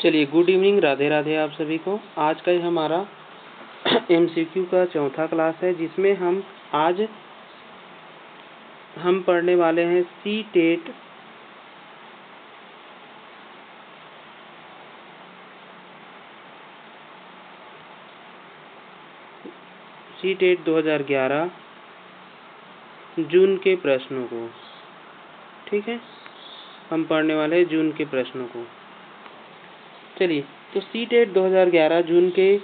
चलिए, good evening, Radhe Radhe आप सभी को। आज का ही हमारा एमसीक्यू का चौथा क्लास है, जिसमें आज हम पढ़ने वाले हैं सी टेट 2011 जून के प्रश्नों को। ठीक है, हम पढ़ने वाले हैं जून के प्रश्नों को। चलिए, तो सी-टेट 2011 जून के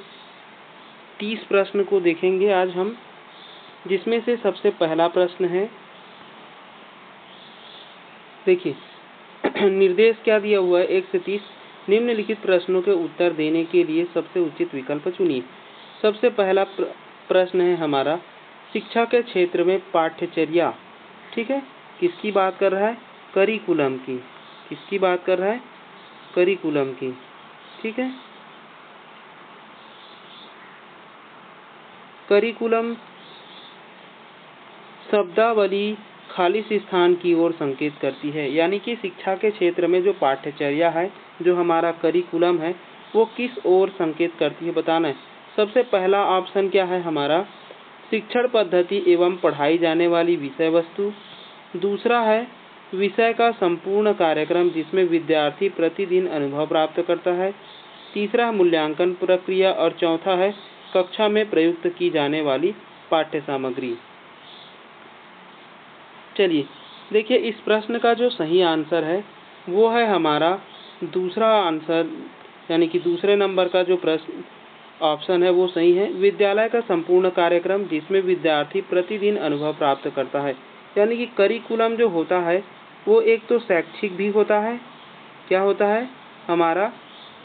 30 प्रश्न को देखेंगे आज हम, जिसमें से सबसे पहला प्रश्न है। देखिए, निर्देश क्या दिया हुआ है, 1 से 30 निम्नलिखित प्रश्नों के उत्तर देने के लिए सबसे उचित विकल्प चुनिए। सबसे पहला प्रश्न है हमारा, शिक्षा के क्षेत्र में पाठ्यचर्या। ठीक है, किसकी बात कर रहा है? करिकुलम की। किसकी बात कर रहा है? करिकुलम की। ठीक है, करिकुलम शब्दावली खालिश स्थान की ओर संकेत करती है, यानी कि शिक्षा के क्षेत्र में जो पाठ्यचर्या है, जो हमारा करिकुलम है, वो किस ओर संकेत करती है, बताना है। सबसे पहला ऑप्शन क्या है हमारा? शिक्षण पद्धति एवं पढ़ाई जाने वाली विषय वस्तु। दूसरा है विषय का संपूर्ण कार्यक्रम, जिसमें विद्यार्थी प्रतिदिन अनुभव प्राप्त करता है। तीसरा मूल्यांकन प्रक्रिया, और चौथा है कक्षा में प्रयुक्त की जाने वाली पाठ्य सामग्री। चलिए, देखिए, इस प्रश्न का जो सही आंसर है वो है हमारा दूसरा आंसर, यानी कि दूसरे नंबर का जो प्रश्न ऑप्शन है वो सही है। विद्यालय का संपूर्ण कार्यक्रम, जिसमें विद्यार्थी प्रतिदिन अनुभव प्राप्त करता है। यानी कि करिकुलम जो होता है वो एक तो शैक्षिक भी होता है। क्या होता है हमारा?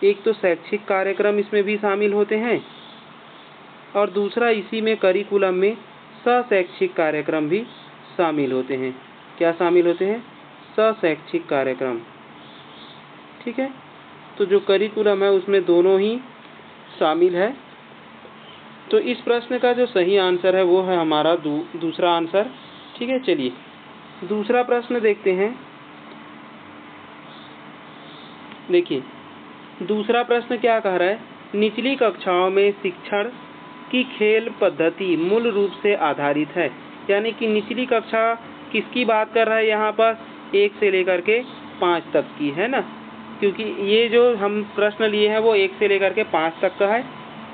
एक तो शैक्षिक कार्यक्रम इसमें भी शामिल होते हैं, और दूसरा इसी में करिकुलम में शैक्षिक कार्यक्रम भी शामिल होते हैं। क्या शामिल होते हैं? शैक्षिक कार्यक्रम। ठीक है, तो जो करिकुलम है उसमें दोनों ही शामिल है। तो इस प्रश्न का जो सही आंसर है वो है हमारा दूसरा आंसर। ठीक है, चलिए दूसरा प्रश्न देखते हैं। देखिए, दूसरा प्रश्न क्या कह रहा है? निचली कक्षाओं में शिक्षण की खेल पद्धति मूल रूप से आधारित है। यानी कि निचली कक्षा किसकी बात कर रहा है यहाँ पर? 1 से लेकर के 5 तक की, है ना, क्योंकि ये जो हम प्रश्न लिए हैं वो 1 से लेकर के 5 तक का है।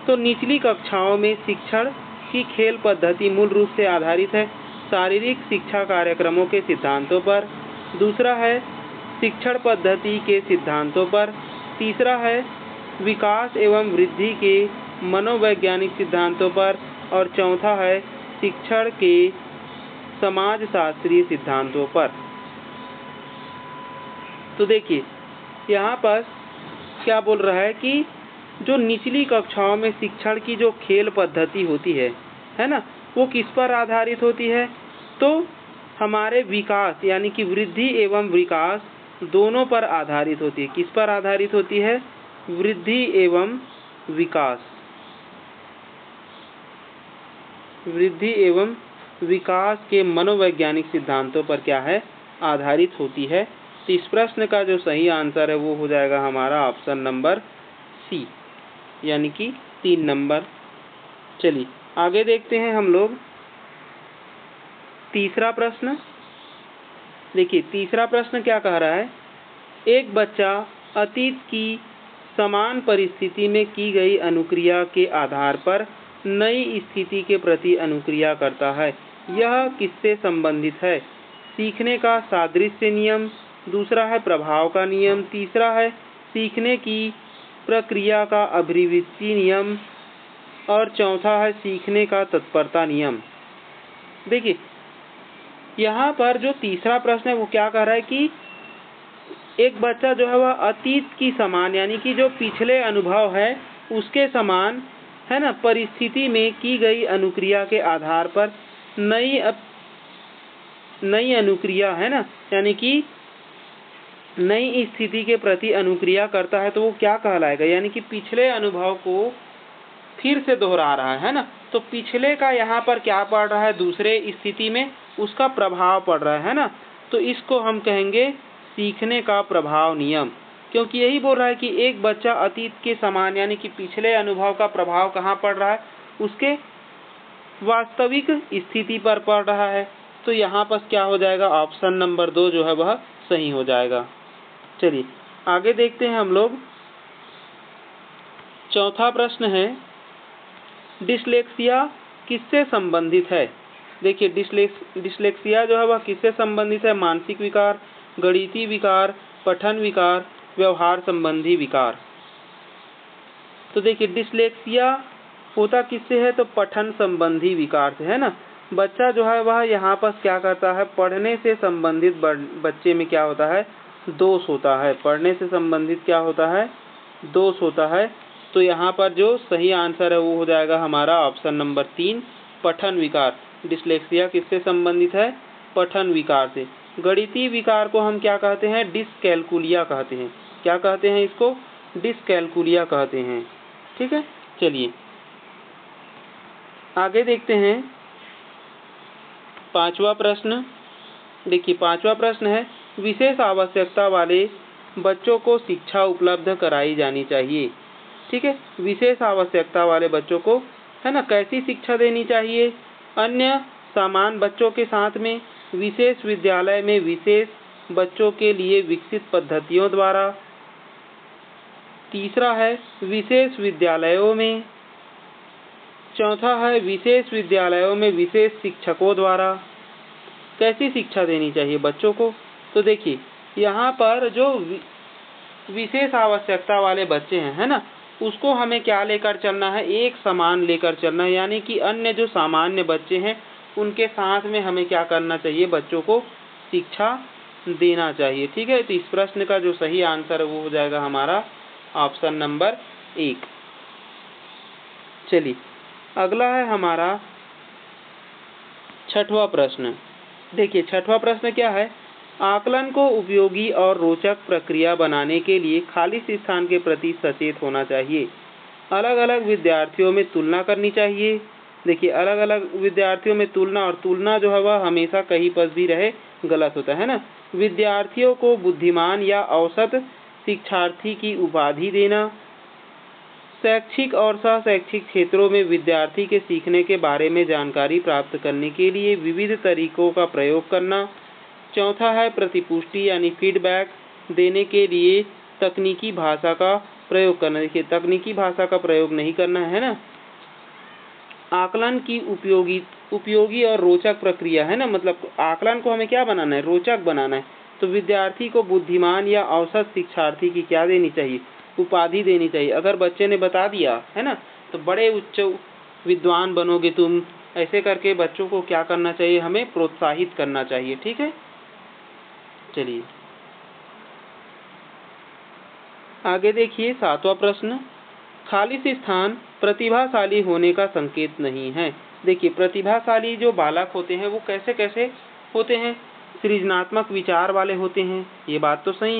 तो निचली कक्षाओं में शिक्षण की खेल पद्धति मूल रूप से आधारित है शारीरिक शिक्षा कार्यक्रमों के सिद्धांतों पर। दूसरा है शिक्षण पद्धति के सिद्धांतों पर। तीसरा है विकास एवं वृद्धि के मनोवैज्ञानिक सिद्धांतों पर, और चौथा है शिक्षण के समाजशास्त्रीय सिद्धांतों पर। तो देखिए, यहाँ पर क्या बोल रहा है कि जो निचली कक्षाओं में शिक्षण की जो खेल पद्धति होती है ना, वो किस पर आधारित होती है? तो हमारे विकास, यानी कि वृद्धि एवं विकास दोनों पर आधारित होती है। किस पर आधारित होती है? वृद्धि एवं विकास। वृद्धि एवं विकास के मनोवैज्ञानिक सिद्धांतों पर क्या है? आधारित होती है। तो इस प्रश्न का जो सही आंसर है वो हो जाएगा हमारा ऑप्शन नंबर सी, यानी कि 3 नंबर। चलिए आगे देखते हैं हम लोग तीसरा प्रश्न। देखिए, तीसरा प्रश्न क्या कह रहा है? एक बच्चा अतीत की समान परिस्थिति में की गई अनुक्रिया के आधार पर नई स्थिति के प्रति अनुक्रिया करता है। यह किससे संबंधित है? सीखने का सादृश्य नियम, दूसरा है प्रभाव का नियम, तीसरा है सीखने की प्रक्रिया का अभिवृद्धि नियम, और चौथा है सीखने का तत्परता नियम। देखिए, यहाँ पर जो तीसरा प्रश्न है वो क्या कह रहा है कि एक बच्चा जो है वह अतीत की समान, यानी कि जो पिछले अनुभव है उसके समान, है ना, परिस्थिति में की गई अनुक्रिया के आधार पर नई अनुक्रिया, है ना, यानी कि नई स्थिति के प्रति अनुक्रिया करता है। तो वो क्या कहलाएगा? यानी कि पिछले अनुभव को फिर से दोहरा रहा है ना। तो पिछले का यहाँ पर क्या पड़ रहा है? दूसरे स्थिति में उसका प्रभाव पड़ रहा है ना। तो इसको हम कहेंगे सीखने का प्रभाव नियम। क्योंकि यही बोल रहा है कि एक बच्चा अतीत के समान यानी कि पिछले अनुभव का प्रभाव कहाँ पड़ रहा है, उसके वास्तविक स्थिति पर पड़ रहा है। तो यहाँ पर क्या हो जाएगा, ऑप्शन नंबर 2 जो है वह सही हो जाएगा। चलिए आगे देखते हैं हम लोग। चौथा प्रश्न है, डिस्लेक्सिया किससे संबंधित है। देखिए डिस्लेक्सिया जो है वह किससे संबंधित है, मानसिक विकार, गणितीय विकार, पठन विकार, व्यवहार संबंधी विकार। तो देखिए डिस्लेक्सिया होता किससे है, तो पठन संबंधी विकार से, है ना। बच्चा जो है वह यहाँ पर क्या करता है, पढ़ने से संबंधित बच्चे में क्या होता है, दोष होता है। पढ़ने से संबंधित क्या होता है, दोष होता है। तो यहाँ पर जो सही आंसर है वो हो जाएगा हमारा ऑप्शन नंबर 3, पठन विकार। डिस्लेक्सिया किससे संबंधित है, पठन विकार से। गणितीय विकार को हम क्या कहते हैं, डिसकैलकुलिया कहते हैं। क्या कहते हैं इसको, डिसकैलकुलिया कहते हैं। ठीक है, चलिए आगे देखते हैं। पांचवा प्रश्न, देखिए पांचवा प्रश्न है, विशेष आवश्यकता वाले बच्चों को शिक्षा उपलब्ध कराई जानी चाहिए। ठीक है, विशेष आवश्यकता वाले बच्चों को, है ना, कैसी शिक्षा देनी चाहिए, अन्य समान बच्चों के साथ में, विशेष विद्यालय में विशेष बच्चों के लिए विकसित पद्धतियों द्वारा। तीसरा है विशेष विद्यालयों में। चौथा है विशेष विद्यालयों में विशेष शिक्षकों द्वारा। कैसी शिक्षा देनी चाहिए बच्चों को, तो देखिए यहाँ पर जो विशेष आवश्यकता वाले बच्चे हैं, है ना, उसको हमें क्या लेकर चलना है, एक समान लेकर चलना है। यानी कि अन्य जो सामान्य बच्चे हैं उनके साथ में हमें क्या करना चाहिए, बच्चों को शिक्षा देना चाहिए। ठीक है, तो इस प्रश्न का जो सही आंसर है वो हो जाएगा हमारा ऑप्शन नंबर 1। चलिए अगला है हमारा छठवां प्रश्न। देखिए छठवां प्रश्न क्या है, आकलन को उपयोगी और रोचक प्रक्रिया बनाने के लिए खाली स्थान के प्रति सचेत होना चाहिए। अलग अलग विद्यार्थियों में तुलना करनी चाहिए। देखिए अलग अलग विद्यार्थियों में तुलना, और तुलना जो है वह हमेशा कहीं पर भी रहे गलत होता है ना। विद्यार्थियों को बुद्धिमान या औसत शिक्षार्थी की उपाधि देना। शैक्षिक और सह-शैक्षिक क्षेत्रों में विद्यार्थी के सीखने के बारे में जानकारी प्राप्त करने के लिए विविध तरीकों का प्रयोग करना। चौथा है प्रतिपुष्टि यानी फीडबैक देने के लिए तकनीकी भाषा का प्रयोग करना। देखिए तकनीकी भाषा का प्रयोग नहीं करना है ना। आकलन की उपयोगी और रोचक प्रक्रिया, है ना, मतलब आकलन को हमें क्या बनाना है, रोचक बनाना है। तो विद्यार्थी को बुद्धिमान या औसत शिक्षार्थी की क्या देनी चाहिए, उपाधि देनी चाहिए। अगर बच्चे ने बता दिया है ना, तो बड़े उच्च विद्वान बनोगे तुम, ऐसे करके बच्चों को क्या करना चाहिए, हमें प्रोत्साहित करना चाहिए। ठीक है, चलिए आगे देखिए। सातवां प्रश्न, खाली स्थान प्रतिभाशाली होने का संकेत नहीं है। देखिए प्रतिभाशाली जो बालक होते हैं वो कैसे कैसे होते हैं, सृजनात्मक विचार वाले होते हैं, ये बात तो सही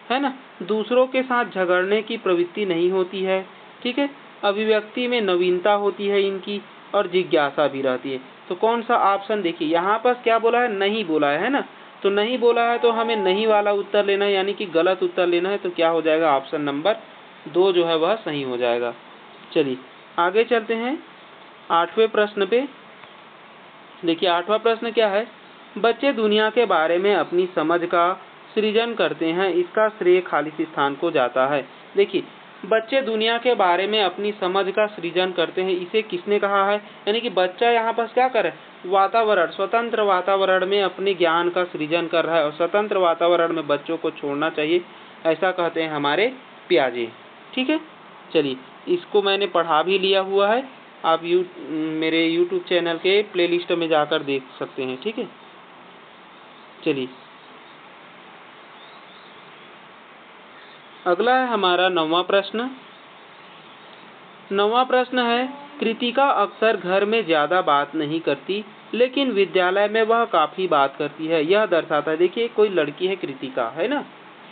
है ना। दूसरों के साथ झगड़ने की प्रवृत्ति नहीं होती है। ठीक है, अभिव्यक्ति में नवीनता होती है इनकी, और जिज्ञासा भी रहती है। तो कौन सा ऑप्शन, देखिए यहाँ पर क्या बोला है, नहीं बोला है ना। तो नहीं बोला है तो हमें नहीं वाला उत्तर लेना है, यानी कि गलत उत्तर लेना है। तो क्या हो जाएगा, ऑप्शन नंबर 2 जो है वह सही हो जाएगा। चलिए आगे चलते हैं 8वें प्रश्न पे। देखिए 8वां प्रश्न क्या है, बच्चे दुनिया के बारे में अपनी समझ का सृजन करते हैं, इसका श्रेय खाली स्थान को जाता है। देखिए बच्चे दुनिया के बारे में अपनी समझ का सृजन करते हैं, इसे किसने कहा है, यानी कि बच्चा यहाँ पर क्या करे, वातावरण, स्वतंत्र वातावरण में अपने ज्ञान का सृजन कर रहा है, और स्वतंत्र वातावरण में बच्चों को छोड़ना चाहिए, ऐसा कहते हैं हमारे पियाजे। ठीक है, चलिए इसको मैंने पढ़ा भी लिया हुआ है, आप मेरे YouTube चैनल के प्लेलिस्ट में जाकर देख सकते हैं। ठीक है, चलिए अगला है हमारा 9वां प्रश्न। 9वां प्रश्न है, कृतिका अक्सर घर में ज्यादा बात नहीं करती, लेकिन विद्यालय में वह काफी बात करती है, यह दर्शाता है। देखिए कोई लड़की है कृतिका, है ना,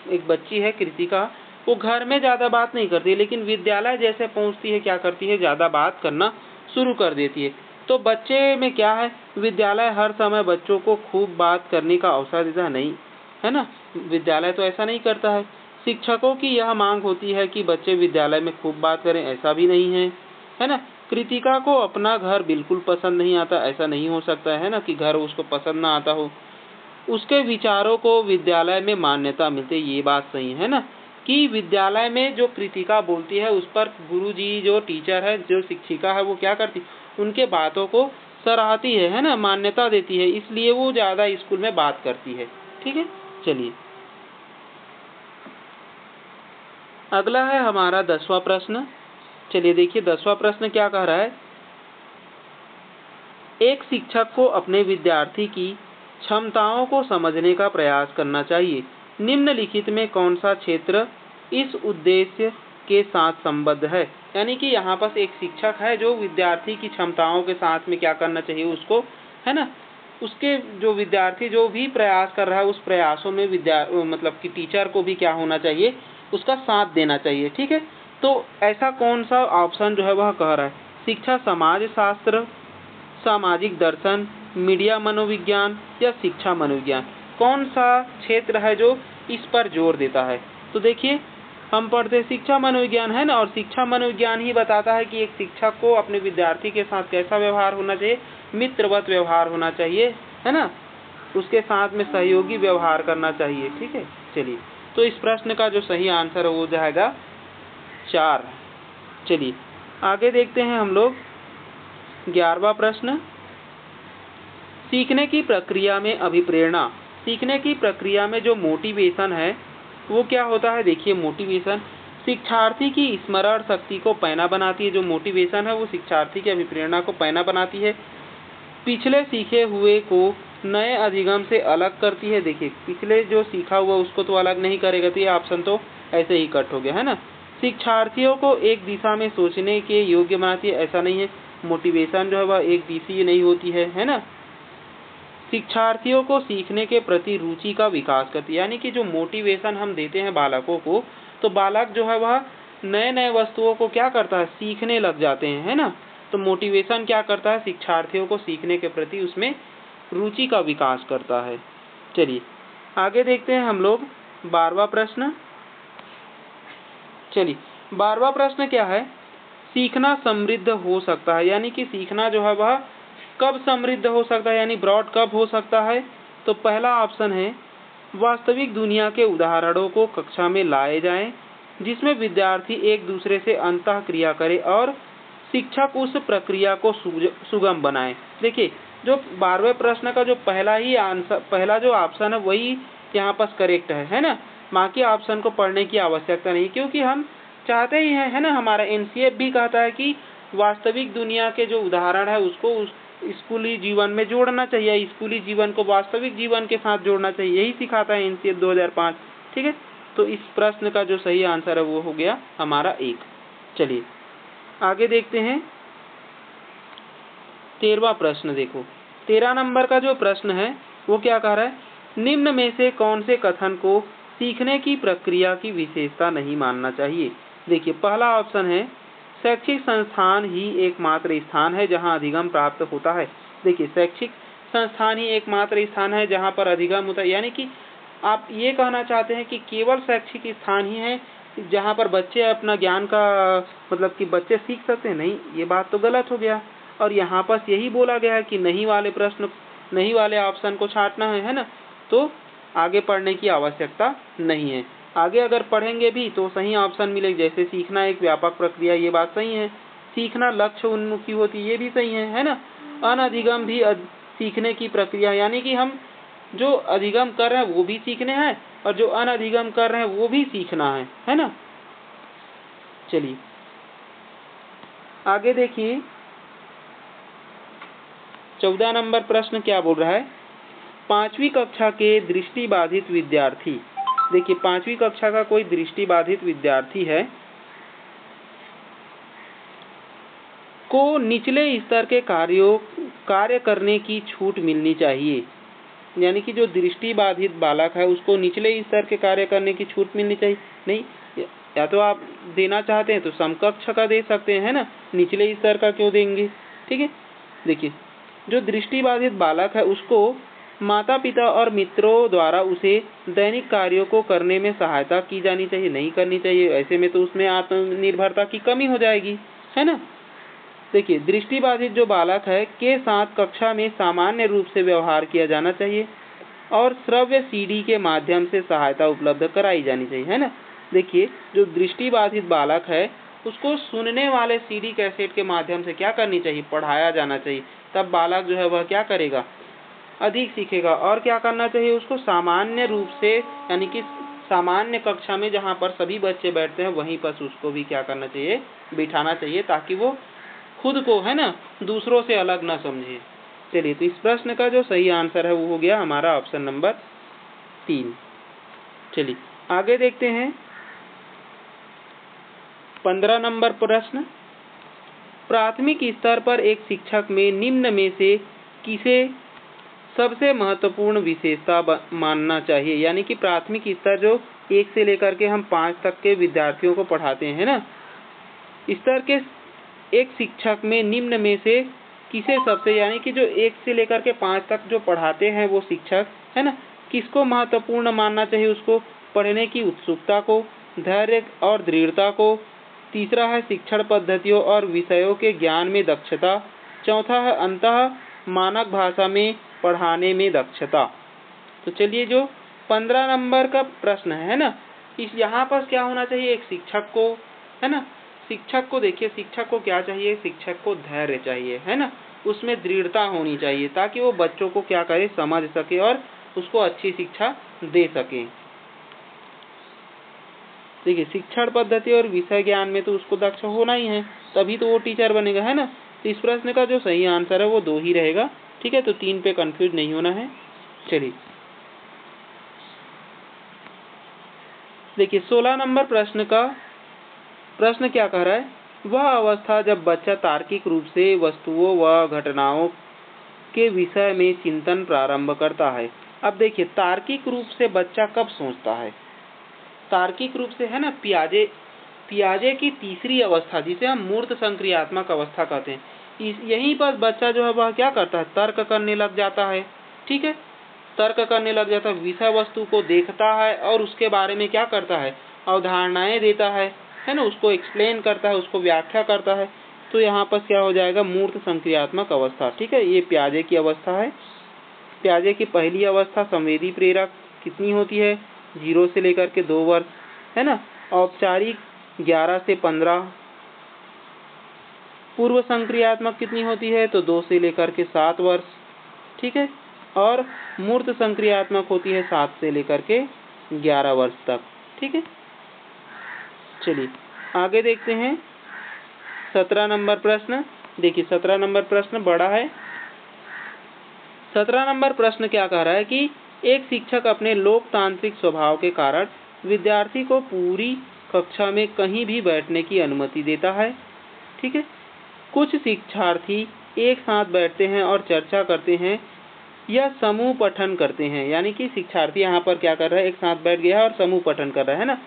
एक बच्ची है कृतिका, वो घर में ज्यादा बात नहीं करती, लेकिन विद्यालय जैसे पहुंचती है क्या करती है, ज्यादा बात करना शुरू कर देती है। तो बच्चे में क्या है, विद्यालय हर समय बच्चों को खूब बात करने का अवसर देता है, नहीं, है ना, विद्यालय तो ऐसा नहीं करता है। शिक्षकों की यह मांग होती है कि बच्चे विद्यालय में खूब बात करें, ऐसा भी नहीं है, है ना। कृतिका को अपना घर बिल्कुल पसंद नहीं आता, ऐसा नहीं हो सकता है ना कि घर उसको पसंद ना आता हो। उसके विचारों को विद्यालय में मान्यता मिलती है, ये बात सही है ना, कि विद्यालय में जो कृतिका बोलती है उस पर गुरुजी जो टीचर है, जो शिक्षिका है, वो क्या करती, उनके बातों को सराहती है ना, मान्यता देती है, इसलिए वो ज्यादा स्कूल में बात करती है। ठीक है, चलिए अगला है हमारा 10वां प्रश्न। चलिए देखिए 10वां प्रश्न क्या कह रहा है। एक शिक्षक को अपने विद्यार्थी की क्षमताओं को समझने का प्रयास करना चाहिए। निम्नलिखित में कौन सा क्षेत्र इस उद्देश्य के साथ संबद्ध है। यानी कि यहाँ पर एक शिक्षक है जो विद्यार्थी की क्षमताओं के साथ में क्या करना चाहिए उसको, है ना, उसके जो विद्यार्थी जो भी प्रयास कर रहा है उस प्रयासों में मतलब कि टीचर को भी क्या होना चाहिए, उसका साथ देना चाहिए। ठीक है, तो ऐसा कौन सा ऑप्शन जो है वह कह रहा है, शिक्षा समाज शास्त्र, सामाजिक दर्शन, मीडिया मनोविज्ञान या शिक्षा मनोविज्ञान, कौन सा क्षेत्र है जो इस पर जोर देता है। तो देखिए हम पढ़ते शिक्षा मनोविज्ञान है ना, और शिक्षा मनोविज्ञान ही बताता है कि एक शिक्षक को अपने विद्यार्थी के साथ कैसा व्यवहार होना चाहिए, मित्रवत व्यवहार होना चाहिए, है ना, उसके साथ में सहयोगी व्यवहार करना चाहिए। ठीक है, चलिए तो इस प्रश्न का जो सही आंसर हो जाएगा 4। चलिए आगे देखते हैं हम लोग 11वां प्रश्न। सीखने की प्रक्रिया में अभिप्रेरणा। सीखने की प्रक्रिया में जो मोटिवेशन है वो क्या होता है। देखिए मोटिवेशन शिक्षार्थी की स्मरण शक्ति को पैना बनाती है। जो मोटिवेशन है वो शिक्षार्थी की अभिप्रेरणा को पैना बनाती है। पिछले सीखे हुए को नए अधिगम से अलग करती है। देखिए पिछले जो सीखा हुआ उसको तो अलग नहीं करेगा, तो ये ऑप्शन तो ऐसे ही कट हो गया, है ना। शिक्षार्थियों को एक दिशा में सोचने के योग्य बनाती है, ऐसा नहीं है, मोटिवेशन जो है वह एक दिशा नहीं होती है ना। शिक्षार्थियों को सीखने के प्रति रुचि का विकास करती है। यानी कि जो मोटिवेशन हम देते हैं बालकों को, तो बालक जो है वह नए नए वस्तुओं को क्या करता है, सीखने लग जाते हैं, है ना। तो मोटिवेशन क्या करता है, शिक्षार्थियों को सीखने के प्रति उसमें रुचि का विकास करता है। चलिए आगे देखते हैं हम लोग 12वां प्रश्न। चलिए 12वां प्रश्न क्या है, सीखना समृद्ध हो सकता है। यानी कि सीखना जो है वह कब समृद्ध हो सकता है, यानी ब्रॉड कब हो सकता है। तो पहला ऑप्शन है वास्तविक दुनिया के उदाहरणों को कक्षा में लाए जाएं, जिसमें विद्यार्थी एक दूसरे से अंतः क्रिया करे और शिक्षक उस प्रक्रिया को सुगम बनाए। देखिए जो 12वें प्रश्न का जो पहला जो ऑप्शन है वही यहाँ पर करेक्ट है ना। बाकी ऑप्शन को पढ़ने की आवश्यकता नहीं, क्योंकि हम चाहते ही हैं, है ना, हमारा एनसीएफ भी कहता है कि वास्तविक दुनिया के जो उदाहरण है उसको स्कूली जीवन में जोड़ना चाहिए, स्कूली जीवन को वास्तविक जीवन के साथ जोड़ना चाहिए, यही सिखाता है एनसीएफ 2005। ठीक है, तो इस प्रश्न का जो सही आंसर है वो हो गया हमारा 1। चलिए आगे देखते हैं 13वां प्रश्न। देखो 13 नंबर का जो प्रश्न है वो क्या कह रहा है, निम्न में से कौन से कथन को सीखने की प्रक्रिया की विशेषता नहीं मानना चाहिए। देखिए पहला ऑप्शन है शैक्षिक संस्थान ही एकमात्र स्थान है जहां अधिगम प्राप्त होता है। देखिए शैक्षिक संस्थान ही एकमात्र स्थान है जहां पर अधिगम होता है, यानी कि आप ये कहना चाहते हैं कि केवल शैक्षिक स्थान ही है जहां पर बच्चे अपना ज्ञान का मतलब कि बच्चे सीख सकते हैं। नहीं, ये बात तो गलत हो गया, और यहाँ पर यही बोला गया है कि नहीं वाले ऑप्शन को छांटना है ना। तो आगे पढ़ने की आवश्यकता नहीं है। आगे अगर पढ़ेंगे भी तो सही ऑप्शन मिलेगा, जैसे सीखना एक व्यापक प्रक्रिया, ये बात सही है। सीखना लक्ष्य उन्मुखी होती, ये भी सही है ना। अनधिगम भी सीखने की प्रक्रिया, यानी कि हम जो अधिगम कर रहे हैं वो भी सीखने हैं और जो अनधिगम कर रहे हैं वो भी सीखना है ना। चलिए आगे देखिए 14 नंबर प्रश्न क्या बोल रहा है, 5वीं कक्षा के दृष्टिबाधित विद्यार्थी। देखिए 5वीं कक्षा का कोई दृष्टिबाधित विद्यार्थी है को निचले स्तर के कार्य करने की छूट मिलनी चाहिए। यानी कि जो दृष्टिबाधित बालक है उसको निचले स्तर के कार्य करने की छूट मिलनी चाहिए। नहीं, या तो आप देना चाहते हैं तो समकक्ष का दे सकते हैं ना, निचले स्तर का क्यों देंगे। ठीक है, देखिए जो दृष्टिबाधित बालक है उसको माता पिता और मित्रों द्वारा उसे दैनिक कार्यों को करने में सहायता की जानी चाहिए, नहीं करनी चाहिए। ऐसे में तो उसमें आत्मनिर्भरता की कमी हो जाएगी, है ना। देखिए, दृष्टिबाधित जो बालक है के साथ कक्षा में सामान्य रूप से व्यवहार किया जाना चाहिए और श्रव्य सीडी के माध्यम से सहायता उपलब्ध कराई जानी चाहिए, है ना। देखिए, जो दृष्टिबाधित बालक है उसको सुनने वाले सीडी कैसेट के माध्यम से क्या करनी चाहिए, पढ़ाया जाना चाहिए। तब बालक जो है वह क्या करेगा, अधिक सीखेगा। और क्या करना चाहिए, उसको सामान्य रूप से, यानी कि सामान्य कक्षा में जहाँ पर सभी बच्चे बैठते हैं वहीं पर उसको भी क्या करना चाहिए, बिठाना चाहिए, ताकि वो खुद को, है ना, दूसरों से अलग ना समझे। चलिए, तो इस प्रश्न का जो सही आंसर है वो हो गया हमारा ऑप्शन नंबर 3। चलिए आगे देखते हैं 15 नंबर प्रश्न। प्राथमिक स्तर पर एक शिक्षक में निम्न में से किसे सबसे महत्वपूर्ण विशेषता मानना चाहिए। यानी कि प्राथमिक स्तर जो 1 से लेकर के हम 5 तक के विद्यार्थियों को पढ़ाते हैं ना, स्तर के एक शिक्षक में निम्न में से किसे सबसे, यानी कि जो 1 से लेकर के 5 तक जो पढ़ाते हैं वो शिक्षक, है ना, किसको महत्वपूर्ण मानना चाहिए, उसको पढ़ने की उत्सुकता को, धैर्य और दृढ़ता को। तीसरा है शिक्षण पद्धतियों और विषयों के ज्ञान में दक्षता। चौथा है अंतः मानक भाषा में पढ़ाने में दक्षता। तो चलिए, जो 15 नंबर का प्रश्न है ना, इस यहाँ पर क्या होना चाहिए, एक शिक्षक को, है ना, शिक्षक को देखिए, शिक्षक को क्या चाहिए, शिक्षक को धैर्य चाहिए, है ना, उसमें दृढ़ता होनी चाहिए ताकि वो बच्चों को क्या करे, समझ सके और उसको अच्छी शिक्षा दे सके। देखिए, शिक्षण पद्धति और विषय ज्ञान में तो उसको दक्ष होना ही है, तभी तो वो टीचर बनेगा, है ना। तो इस प्रश्न का जो सही आंसर है वो 2 ही रहेगा, ठीक है। तो 3 पे कंफ्यूज नहीं होना है। चलिए देखिए, 16 नंबर प्रश्न का प्रश्न क्या कह रहा है, वह अवस्था जब बच्चा तार्किक रूप से वस्तुओं व घटनाओं के विषय में चिंतन प्रारंभ करता है। अब देखिए, तार्किक रूप से बच्चा कब सोचता है, तार्किक रूप से, है ना, पियाजे की तीसरी अवस्था जिसे हम मूर्त संक्रियात्मक अवस्था कहते हैं, यहीं पर बच्चा जो है वह क्या करता है, तर्क करने लग जाता है, ठीक है, तर्क करने लग जाता है, विषय वस्तु को देखता है और उसके बारे में क्या करता है, अवधारणाएं देता है ना, उसको एक्सप्लेन करता है, उसको व्याख्या करता है। तो यहाँ पर क्या हो जाएगा, मूर्त संक्रियात्मक अवस्था, ठीक है। ये पियाजे की अवस्था है। पियाजे की पहली अवस्था संवेदी प्रेरक कितनी होती है, 0 से लेकर के 2 वर्ष, है ना। औपचारिक 11 से 15। पूर्व संक्रियात्मक कितनी होती है, तो 2 से लेकर के 7 वर्ष, ठीक है। और मूर्त संक्रियात्मक होती है 7 से लेकर के 11 वर्ष तक, ठीक है। चलिए आगे देखते हैं 17 नंबर प्रश्न। देखिए, 17 नंबर प्रश्न बड़ा है। 17 नंबर प्रश्न क्या कह रहा है कि एक शिक्षक अपने लोकतांत्रिक स्वभाव के कारण विद्यार्थी को पूरी कक्षा में कहीं भी बैठने की अनुमति देता है, ठीक है। कुछ शिक्षार्थी एक साथ बैठते हैं और चर्चा करते हैं या समूह पठन करते हैं। यानी कि शिक्षार्थी यहाँ पर क्या कर रहा है, एक साथ बैठ गया है और समूह पठन कर रहा है ना।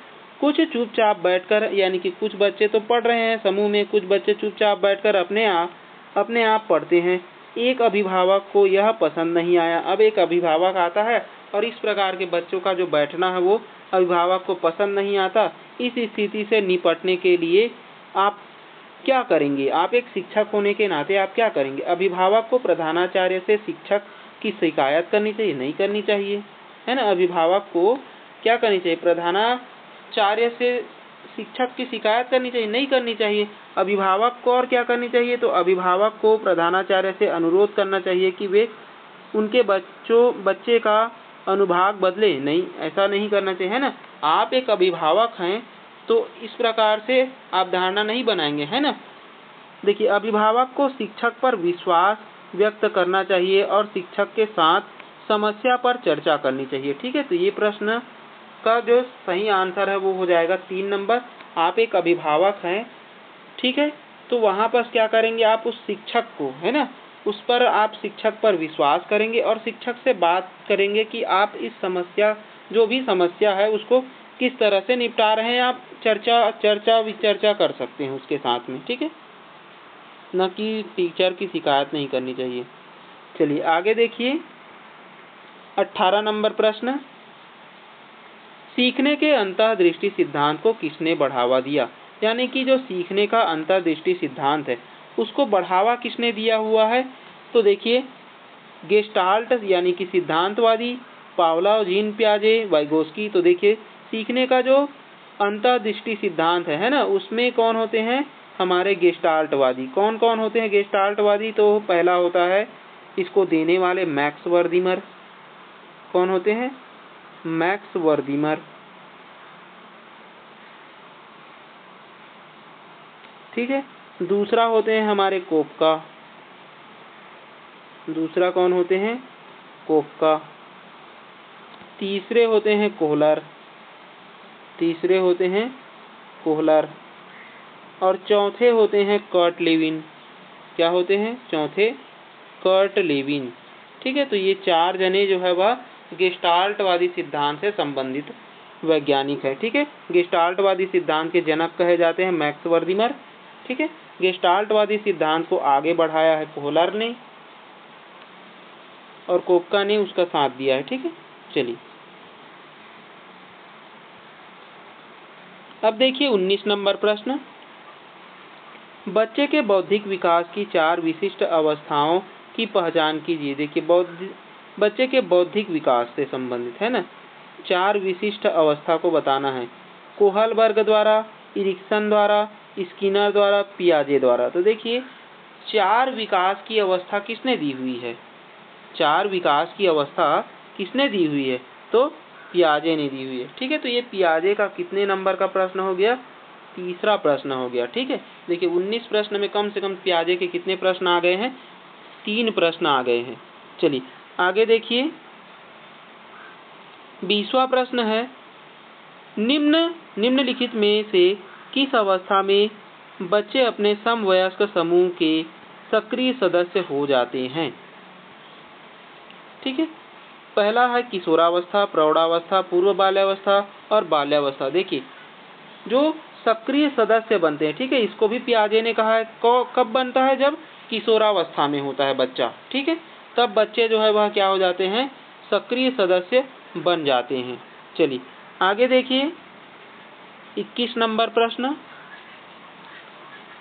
कुछ चुपचाप बैठकर, यानी कि कुछ बच्चे तो पढ़ रहे हैं समूह में, कुछ बच्चे चुपचाप बैठकर अपने आप पढ़ते हैं। एक अभिभावक को यह पसंद नहीं आया। अब एक अभिभावक आता है और इस प्रकार के बच्चों का जो बैठना है वो अभिभावक को पसंद नहीं आता। इस स्थिति से निपटने के लिए आप क्या करेंगे, आप एक शिक्षक होने के नाते आप क्या करेंगे। अभिभावक को प्रधानाचार्य से शिक्षक की शिकायत करनी चाहिए, नहीं करनी चाहिए, है ना। अभिभावक को क्या करनी चाहिए, प्रधानाचार्य से शिक्षक की शिकायत करनी चाहिए, नहीं करनी चाहिए। अभिभावक को और क्या करनी चाहिए, तो अभिभावक को प्रधानाचार्य से अनुरोध करना चाहिए कि वे उनके बच्चे का अनुभाग बदले। नहीं, ऐसा नहीं करना चाहिए, है ना। आप एक अभिभावक हैं तो इस प्रकार से आप धारणा नहीं बनाएंगे, है ना। देखिए, अभिभावक को शिक्षक पर विश्वास व्यक्त करना चाहिए और शिक्षक के साथ समस्या पर चर्चा करनी चाहिए, ठीक है। तो ये प्रश्न का जो सही आंसर है वो हो जाएगा 3 नंबर। आप एक अभिभावक हैं, ठीक है, तो वहाँ पर क्या करेंगे, आप उस शिक्षक को, है ना, उस पर आप शिक्षक पर विश्वास करेंगे और शिक्षक से बात करेंगे कि आप इस समस्या, जो भी समस्या है उसको किस तरह से निपटा रहे हैं। आप विचर्चा कर सकते हैं उसके साथ में, ठीक है, न कि टीचर की शिकायत नहीं करनी चाहिए। चलिए आगे देखिए 18 नंबर प्रश्न, सीखने के अंतर्दृष्टि सिद्धांत को किसने बढ़ावा दिया? यानी कि जो सीखने का अंतर्दृष्टि सिद्धांत है उसको बढ़ावा किसने दिया हुआ है? तो देखिए, गेस्टाल्ट यानी कि सिद्धांतवादी, पावलोव, जीन पियाजे, वाइगोस्की। तो देखिए, सीखने का जो अंतर्दृष्टि सिद्धांत है ना, उसमें कौन होते हैं? हमारे गेस्टाल्टवादी। कौन कौन होते हैं गेस्टाल्टवादी? तो पहला होता है इसको देने वाले मैक्स वर्दीमर। कौन होते हैं? मैक्स वर्दीमर। ठीक है। दूसरा होते हैं हमारे कोपका। दूसरा कौन होते हैं? कोपका। तीसरे होते हैं कोहलर। तीसरे होते हैं कोहलर। और चौथे होते हैं कर्ट लेविन। क्या होते हैं? चौथे कर्ट लेविन। ठीक है। तो ये 4 जने जो है वह गेस्टाल्टवादी सिद्धांत से संबंधित वैज्ञानिक है। ठीक है। गेस्टाल्टवादी सिद्धांत के जनक कहे जाते हैं मैक्स वर्दीमर। ठीक है। गेस्टाल्टवादी सिद्धांत को आगे बढ़ाया है कोहलर ने और कोपका ने उसका साथ दिया है। ठीक है। चलिए, अब देखिए 19 नंबर प्रश्न, बच्चे के बौद्धिक विकास की 4 विशिष्ट अवस्थाओं की पहचान कीजिए। देखिए, बच्चे के बौद्धिक विकास से संबंधित है ना, 4 विशिष्ट अवस्था को बताना है। कोहलबर्ग द्वारा, इरिक्सन द्वारा, स्किनर द्वारा, पियाजे द्वारा। तो देखिए, 4 विकास की अवस्था किसने दी हुई है? 4 विकास की अवस्था किसने दी हुई है? तो पियाजे ने दी हुई है। ठीक है। तो ये पियाजे का कितने नंबर का प्रश्न हो गया? तीसरा प्रश्न हो गया। ठीक है। देखिए, 19 प्रश्न में कम से कम पियाजे के कितने प्रश्न आ गए हैं? 3 प्रश्न आ गए हैं। चलिए आगे देखिए, 20वां प्रश्न है, निम्नलिखित में से किस अवस्था में बच्चे अपने समवयस्क समूह के सक्रिय सदस्य हो जाते हैं? ठीक है। पहला है किशोरावस्था, प्रौढ़ावस्था, पूर्व बाल्यावस्था और बाल्यावस्था। देखिए, जो सक्रिय सदस्य बनते हैं, ठीक है, इसको भी पियाजे ने कहा है कब बनता है? जब किशोरावस्था में होता है बच्चा। ठीक है। तब बच्चे जो है वह क्या हो जाते हैं? सक्रिय सदस्य बन जाते हैं। चलिए आगे देखिए, 21 नंबर प्रश्न,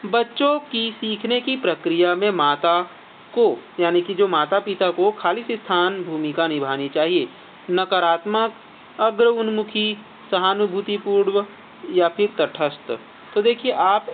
बच्चों की सीखने की प्रक्रिया में माता को यानी कि जो माता पिता को खालिश स्थान भूमिका निभानी चाहिए। नकारात्मक, अग्र उन्मुखी, सहानुभूतिपूर्ण या फिर तटस्थ। तो देखिए, आप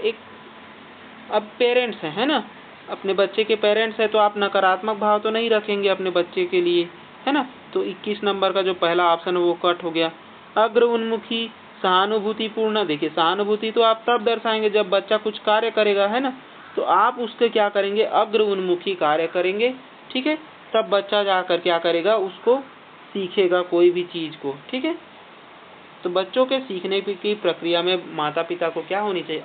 अब पेरेंट्स हैं, है ना, अपने बच्चे के पेरेंट्स हैं, तो आप नकारात्मक भाव तो नहीं रखेंगे अपने बच्चे के लिए, है ना। तो 21 नंबर का जो पहला ऑप्शन है वो कट हो गया। अग्र उन्मुखी, सहानुभूतिपूर्ण। देखिए, सहानुभूति तो आप तब दर्शाएंगे जब बच्चा कुछ कार्य करेगा, है ना, तो आप उसके क्या करेंगे? अग्र उन्मुखी कार्य करेंगे। ठीक है। तब बच्चा जाकर क्या करेगा? उसको सीखेगा कोई भी चीज को। ठीक है। तो बच्चों के सीखने की प्रक्रिया में माता पिता को क्या होनी चाहिए?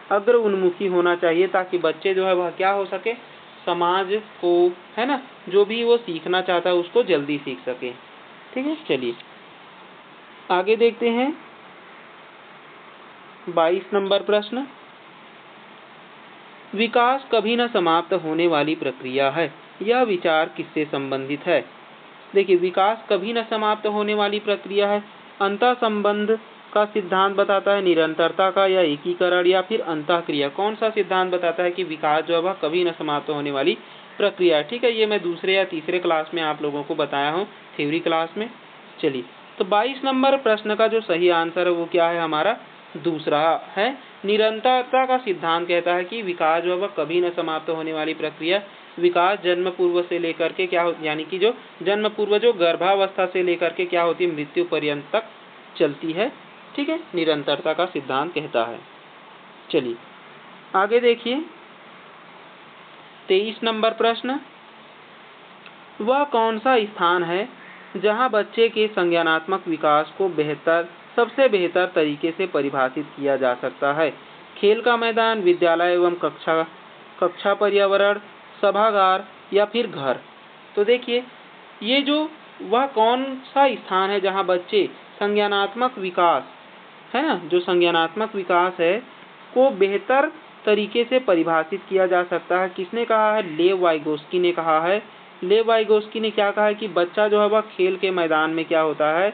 अग्र उन्मुखी होना चाहिए, ताकि बच्चे जो है वह क्या हो सके? समाज को, है ना, जो भी वो सीखना चाहता है उसको जल्दी सीख सके। ठीक है। चलिए आगे देखते हैं, 22 नंबर प्रश्न, विकास कभी न समाप्त होने वाली प्रक्रिया है, यह विचार किससे संबंधित है? देखिए, विकास कभी न समाप्त होने वाली प्रक्रिया है, अंतः संबंध का सिद्धांत बताता है, निरंतरता का या एकीकरण या फिर अंतःक्रिया। कौन सा सिद्धांत बताता है कि विकास जो है वह कभी न समाप्त होने वाली प्रक्रिया है? ठीक है। ये मैं दूसरे या तीसरे क्लास में आप लोगों को बताया हूँ, थ्योरी क्लास में। चलिए, तो 22 नंबर प्रश्न का जो सही आंसर है वो क्या है? हमारा दूसरा है। निरंतरता का सिद्धांत कहता है कि विकास जो है वह कभी न समाप्त होने वाली प्रक्रिया। विकास जन्म पूर्व से लेकर के क्या हो, यानी कि जो जन्म पूर्व जो गर्भावस्था से लेकर के क्या होती है? मृत्यु पर्यंत तक चलती है। ठीक है। निरंतरता का सिद्धांत कहता है। चलिए आगे देखिए, 23 नंबर प्रश्न, वह कौन सा स्थान है जहां बच्चे के संज्ञानात्मक विकास को सबसे बेहतर तरीके से परिभाषित किया जा सकता है? खेल का मैदान, विद्यालय एवं कक्षा पर्यावरण, सभागार या फिर घर? तो देखिए, ये जो वह कौन सा स्थान है जहां बच्चे संज्ञानात्मक विकास, है ना, जो संज्ञानात्मक विकास है को बेहतर तरीके से परिभाषित किया जा सकता है, किसने कहा है? लेव वाइगोस्की ने कहा है लेव वाइगोस्की ने क्या कहा है कि बच्चा जो है वह खेल के मैदान में क्या होता है,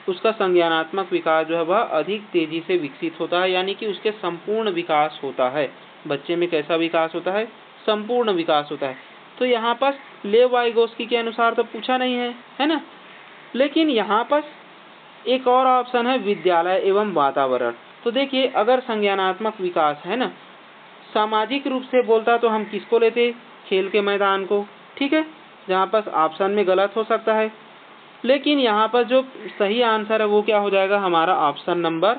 उसका संज्ञानात्मक विकास जो है वह अधिक तेजी से विकसित होता है, यानी कि उसके संपूर्ण विकास होता है। बच्चे में कैसा विकास होता है, संपूर्ण विकास होता है। तो यहाँ पर लेव वाइगोस्की के अनुसार तो पूछा नहीं है ना, लेकिन यहाँ पर एक और ऑप्शन है विद्यालय एवं वातावरण। तो देखिए, अगर संज्ञानात्मक विकास है ना, सामाजिक रूप से बोलता तो हम किसको लेते, खेल के मैदान को, ठीक है, जहाँ पर ऑप्शन में गलत हो सकता है। लेकिन यहाँ पर जो सही आंसर है वो क्या हो जाएगा, हमारा ऑप्शन नंबर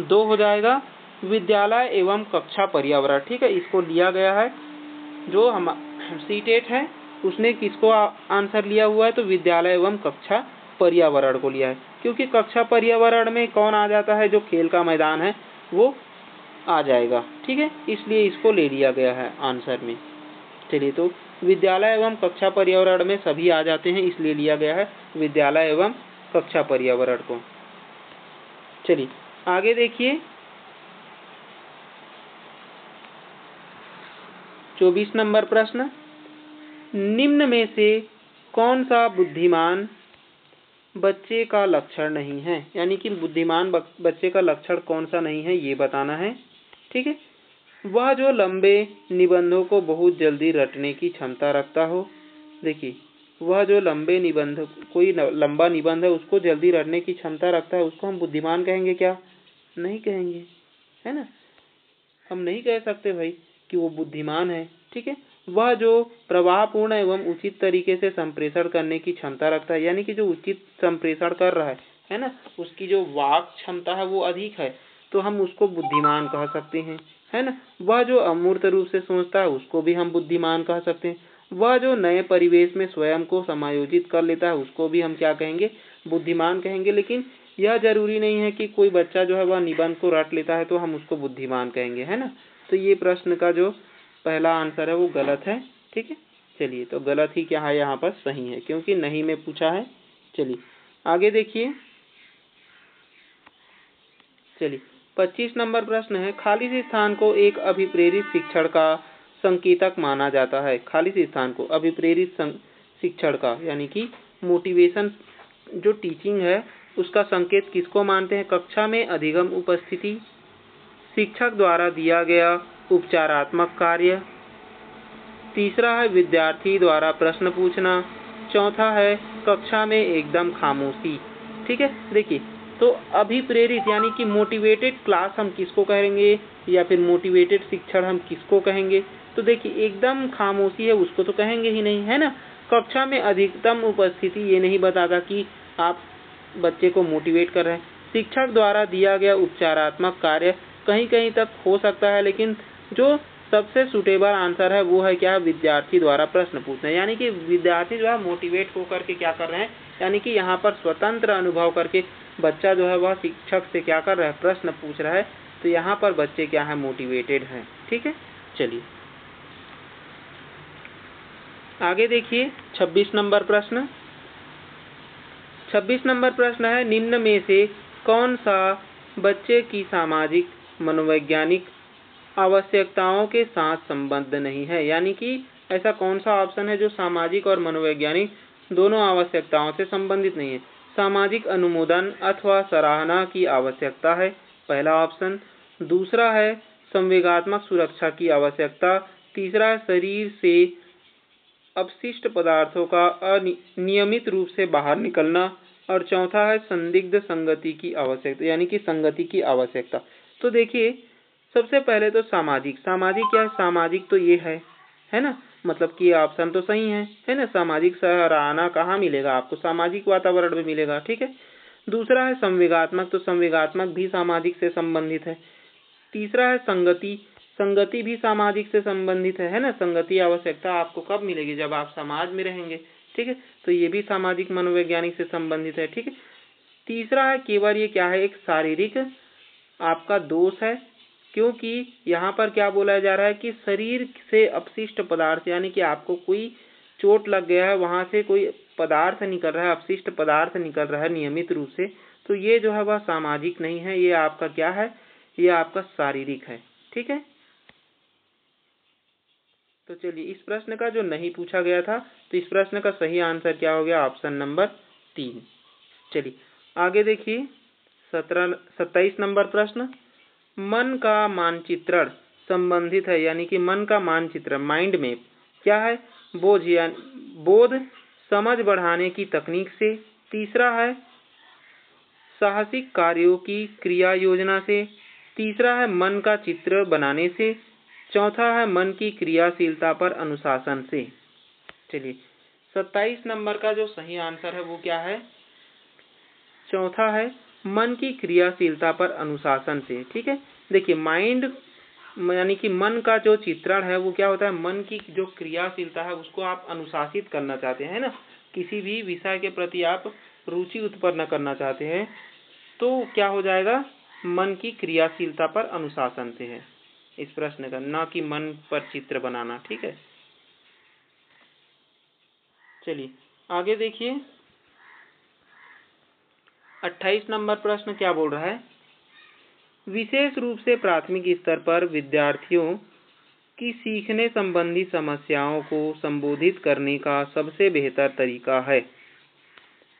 2 हो जाएगा, विद्यालय एवं कक्षा पर्यावरण। ठीक है, इसको लिया गया है, जो हम सीटेट है उसने किसको आंसर लिया हुआ है, तो विद्यालय एवं कक्षा पर्यावरण को लिया है, क्योंकि कक्षा पर्यावरण में कौन आ जाता है, जो खेल का मैदान है वो आ जाएगा। ठीक है, इसलिए इसको ले लिया गया है आंसर में। चलिए, तो विद्यालय एवं कक्षा पर्यावरण में सभी आ जाते हैं, इसलिए लिया गया है विद्यालय एवं कक्षा पर्यावरण को। चलिए आगे देखिए, 24 नंबर प्रश्न, निम्न में से कौन सा बुद्धिमान बच्चे का लक्षण नहीं है, यानी कि बुद्धिमान बच्चे का लक्षण कौन सा नहीं है ये बताना है। ठीक है, वह जो लंबे निबंधों को बहुत जल्दी रटने की क्षमता रखता हो। देखिए, वह जो लंबे निबंध, कोई लंबा निबंध है उसको जल्दी रटने की क्षमता रखता है, उसको हम बुद्धिमान कहेंगे क्या, नहीं कहेंगे, है ना, हम नहीं कह सकते भाई कि वो बुद्धिमान है। ठीक है, वह जो प्रवाहपूर्ण एवं उचित तरीके से संप्रेषण करने की क्षमता रखता है, यानी कि जो उचित संप्रेषण कर रहा है ना, उसकी जो वाक क्षमता है वो अधिक है, तो हम उसको बुद्धिमान कह सकते हैं, है ना। वह जो अमूर्त रूप से सोचता है उसको भी हम बुद्धिमान कह सकते हैं। वह जो नए परिवेश में स्वयं को समायोजित कर लेता है उसको भी हम क्या कहेंगे, बुद्धिमान कहेंगे। लेकिन यह जरूरी नहीं है कि कोई बच्चा जो है वह निबंध को रट लेता है तो हम उसको बुद्धिमान कहेंगे, है ना। तो ये प्रश्न का जो पहला आंसर है वो गलत है। ठीक है, चलिए, तो गलत ही क्या है, यहाँ पर सही है, क्योंकि नहीं में पूछा है। चलिए आगे देखिए, चलिए 25 नंबर प्रश्न है, खाली स्थान को एक अभिप्रेरित शिक्षण का संकेतक माना जाता है। खाली स्थान को अभिप्रेरित शिक्षण का, यानी कि मोटिवेशन जो टीचिंग है उसका संकेत किसको मानते हैं, कक्षा में अधिगम उपस्थिति, शिक्षक द्वारा दिया गया उपचारात्मक कार्य, तीसरा है विद्यार्थी द्वारा प्रश्न पूछना, चौथा है कक्षा में एकदम खामोशी। ठीक है, देखिए, तो अभिप्रेरित यानी कि मोटिवेटेड क्लास हम किसको कहेंगे, या फिर मोटिवेटेड शिक्षण हम किसको कहेंगे, तो देखिए एकदम खामोशी है उसको तो कहेंगे ही नहीं, है ना। कक्षा में अधिकतम उपस्थिति ये नहीं बताता कि आप बच्चे को मोटिवेट कर रहे हैं। शिक्षक द्वारा दिया गया उपचारात्मक कार्य कहीं कहीं तक हो सकता है, लेकिन जो सबसे सुटेबल आंसर है वो है क्या, विद्यार्थी द्वारा प्रश्न पूछना, यानी कि विद्यार्थी जो है मोटिवेट होकर के क्या कर रहे हैं, यानी कि यहाँ पर स्वतंत्र अनुभव करके बच्चा जो है वह शिक्षक से क्या कर रहा है, प्रश्न पूछ रहा है, तो यहाँ पर बच्चे क्या है, मोटिवेटेड हैं। ठीक है, चलिए आगे देखिए, 26 नंबर प्रश्न। 26 नंबर प्रश्न है, निम्न में से कौन सा बच्चे की सामाजिक मनोवैज्ञानिक आवश्यकताओं के साथ संबद्ध नहीं है, यानी कि ऐसा कौन सा ऑप्शन है जो सामाजिक और मनोवैज्ञानिक दोनों आवश्यकताओं से संबंधित नहीं है। सामाजिक अनुमोदन अथवा सराहना की आवश्यकता है, पहला ऑप्शन। दूसरा है संवेगात्मक सुरक्षा की आवश्यकता, तीसरा है शरीर से अपशिष्ट पदार्थों का अनियमित रूप से बाहर निकलना, और चौथा है संदिग्ध संगति की आवश्यकता, यानी कि संगति की आवश्यकता। तो देखिए, सबसे पहले तो सामाजिक क्या है, सामाजिक तो ये है ना, मतलब कि ऑप्शन तो सही है ना। सामाजिक सराहना कहाँ मिलेगा आपको, सामाजिक वातावरण में मिलेगा। ठीक है, दूसरा है संवेगात्मक, तो संवेगात्मक भी सामाजिक से संबंधित है। तीसरा है संगति भी सामाजिक से संबंधित है ना। संगति आवश्यकता आपको कब मिलेगी, जब आप समाज में रहेंगे। ठीक है, तो ये भी सामाजिक मनोवैज्ञानिक से संबंधित है। ठीक है, तीसरा है केवल ये क्या है, एक शारीरिक आपका दोष है, क्योंकि यहाँ पर क्या बोला जा रहा है कि शरीर से अपशिष्ट पदार्थ, यानी कि आपको कोई चोट लग गया है, वहां से कोई पदार्थ निकल रहा है, अपशिष्ट पदार्थ निकल रहा है नियमित रूप से, तो ये जो है वह सामाजिक नहीं है, ये आपका क्या है, ये आपका शारीरिक है। ठीक है, तो चलिए इस प्रश्न का जो नहीं पूछा गया था, तो इस प्रश्न का सही आंसर क्या हो गया, ऑप्शन नंबर 3। चलिए आगे देखिए 27 नंबर प्रश्न, मन का मानचित्रण संबंधित है, यानी कि मन का मानचित्र माइंड मैप क्या है, बोध समझ बढ़ाने की तकनीक से, तीसरा है साहसिक कार्यों की क्रिया योजना से, तीसरा है मन का चित्र बनाने से, चौथा है मन की क्रियाशीलता पर अनुशासन से। चलिए 27 नंबर का जो सही आंसर है वो क्या है, चौथा है मन की क्रियाशीलता पर अनुशासन से। ठीक है, देखिए माइंड यानी कि मन का जो चित्रण है वो क्या होता है, मन की जो क्रियाशीलता है उसको आप अनुशासित करना चाहते हैं ना, किसी भी विषय के प्रति आप रुचि उत्पन्न करना चाहते हैं, तो क्या हो जाएगा, मन की क्रियाशीलता पर अनुशासन से है इस प्रश्न का, ना कि मन पर चित्र बनाना। ठीक है, चलिए आगे देखिए 28 नंबर प्रश्न क्या बोल रहा है, विशेष रूप से प्राथमिक स्तर पर विद्यार्थियों की सीखने संबंधी समस्याओं को संबोधित करने का सबसे बेहतर तरीका है।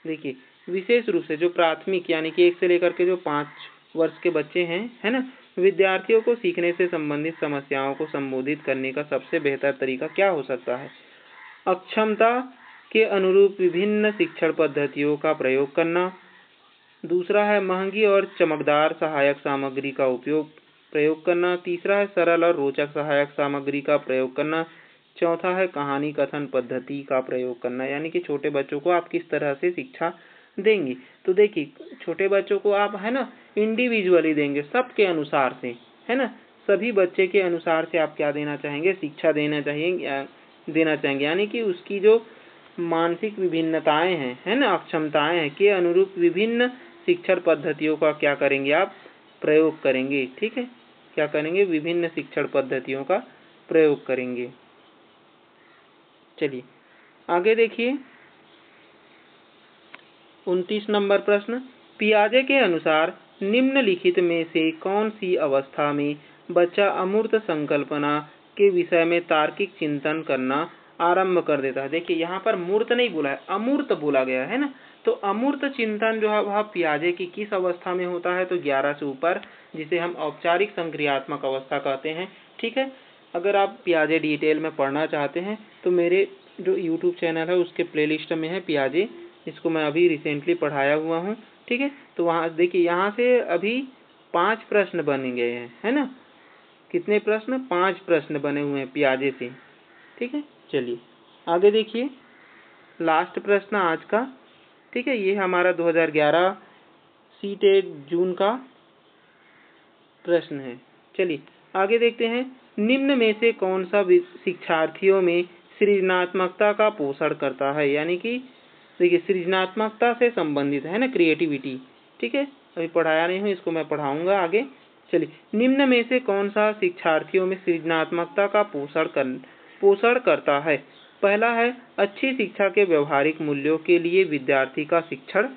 देखिए विशेष रूप से जो प्राथमिक यानी कि 1 से लेकर के जो 5 वर्ष के बच्चे हैं, है ना, विद्यार्थियों को सीखने से संबंधित समस्याओं को संबोधित करने का सबसे बेहतर तरीका क्या हो सकता है, अक्षमता के अनुरूप विभिन्न शिक्षण पद्धतियों का प्रयोग करना, दूसरा है महंगी और चमकदार सहायक सामग्री का प्रयोग करना, तीसरा है सरल और रोचक सहायक सामग्री का प्रयोग करना, चौथा है कहानी कथन पद्धति का प्रयोग करना। यानी कि छोटे बच्चों को आप किस तरह से शिक्षा देंगी, तो देखिए छोटे बच्चों को आप, है ना, इंडिविजुअली देंगे, सबके अनुसार से, है ना, सभी बच्चे के अनुसार से आप क्या देना चाहेंगे, शिक्षा देना चाहेंगे, यानी कि उसकी जो मानसिक विभिन्नताएं हैं, है ना, अक्षमताएं हैं के अनुरूप विभिन्न शिक्षण पद्धतियों का क्या करेंगे, आप प्रयोग करेंगे। ठीक है, क्या करेंगे, विभिन्न शिक्षण पद्धतियों का प्रयोग करेंगे। चलिए आगे देखिए 29 नंबर प्रश्न, पियाजे के अनुसार निम्नलिखित में से कौन सी अवस्था में बच्चा अमूर्त संकल्पना के विषय में तार्किक चिंतन करना आरंभ कर देता है। देखिए यहाँ पर मूर्त नहीं बोला है, अमूर्त बोला गया है ना, तो अमूर्त चिंतन जो है वह पियाजे की किस अवस्था में होता है, तो 11 से ऊपर, जिसे हम औपचारिक संक्रियात्मक अवस्था कहते हैं। ठीक है, अगर आप पियाजे डिटेल में पढ़ना चाहते हैं तो मेरे जो यूट्यूब चैनल है उसके प्लेलिस्ट में है पियाजे, इसको मैं अभी रिसेंटली पढ़ाया हुआ हूँ। ठीक है, तो वहाँ देखिए यहाँ से अभी 5 प्रश्न बन गए हैं, है ना, कितने प्रश्न, 5 प्रश्न बने हुए हैं पियाजे से। ठीक है, चलिए आगे देखिए लास्ट प्रश्न आज का। ठीक है, ये हमारा 2011 सीटेट जून का प्रश्न है। चलिए आगे देखते हैं, निम्न में से कौन सा शिक्षार्थियों में सृजनात्मकता का पोषण करता है, यानी कि देखिए सृजनात्मकता से संबंधित है ना, क्रिएटिविटी। ठीक है, अभी पढ़ाया नहीं हूँ, इसको मैं पढ़ाऊंगा आगे। चलिए, निम्न में से कौन सा शिक्षार्थियों में सृजनात्मकता का पोषण करता है, पहला है अच्छी शिक्षा के व्यवहारिक मूल्यों के लिए विद्यार्थी का शिक्षण,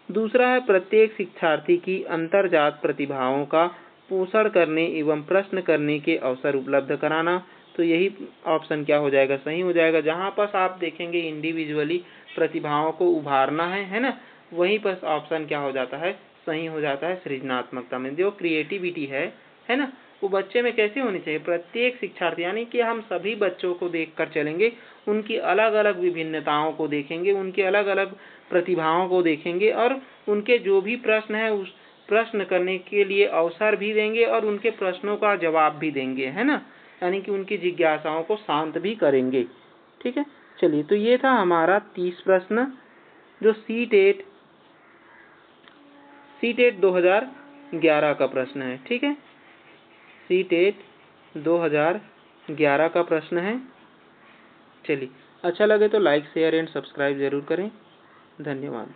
दूसरा है प्रत्येक शिक्षार्थी की अंतर्जात प्रतिभाओं का पोषण करने एवं प्रश्न करने के अवसर उपलब्ध कराना। तो यही ऑप्शन क्या हो जाएगा, सही हो जाएगा। जहाँ पर आप देखेंगे इंडिविजुअली प्रतिभाओं को उभारना है ना, वहीं पर ऑप्शन क्या हो जाता है, सही हो जाता है सृजनात्मकता में। जो क्रिएटिविटी है ना, वो बच्चे में कैसे होनी चाहिए, प्रत्येक शिक्षार्थी, यानी कि हम सभी बच्चों को देखकर चलेंगे, उनकी अलग अलग विभिन्नताओं को देखेंगे, उनके अलग अलग प्रतिभाओं को देखेंगे, और उनके जो भी प्रश्न है उस प्रश्न करने के लिए अवसर भी देंगे और उनके प्रश्नों का जवाब भी देंगे, है ना, यानी कि उनकी जिज्ञासाओं को शांत भी करेंगे। ठीक है, चलिए तो ये था हमारा 30 प्रश्न जो सीटेट 2011 का प्रश्न है। ठीक है, सीटेट 2011 का प्रश्न है। चलिए अच्छा लगे तो लाइक शेयर एंड सब्सक्राइब जरूर करें। धन्यवाद।